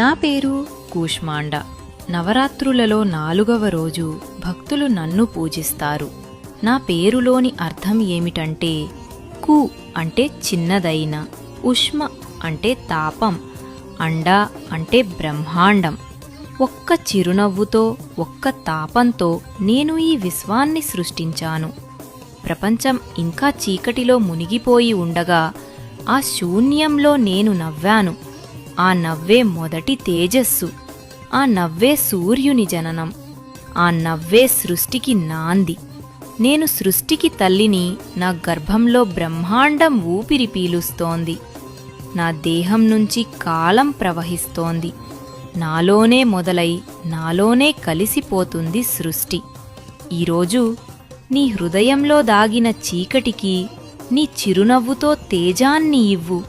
నా పేరు కూష్మాండ. నవరాత్రులలో 4వ రోజు భక్తులు నన్ను పూజిస్తారు. నా పేరులోని అర్థం ఏమిటంటే, కు అంటే చిన్నదైన, ఉష్మ అంటే తాపం, అండ అంటే బ్రహ్మాండం. ఒక్క చిరునవ్వుతో, ఒక్క తాపంతో నేను ఈ విశ్వాన్ని సృష్టించాను. ప్రపంచం ఇంకా చీకటిలో మునిగిపోయి ఉండగా ఆ శూన్యంలో నేను నవ్వాను. ఆ నవ్వే మొదటి తేజస్సు. ఆ నవ్వే సూర్యుని జననం. ఆ నవ్వే సృష్టికి నాంది. నేను సృష్టికి తల్లిని. నా గర్భంలో బ్రహ్మాండం ఊపిరి పీలుస్తోంది. నా దేహం నుంచి కాలం ప్రవహిస్తోంది. నాలోనే మొదలై నాలోనే కలిసిపోతుంది సృష్టి. ఈరోజు నీ హృదయంలో దాగిన చీకటికి నీ చిరునవ్వుతో తేజాన్ని ఇవ్వు.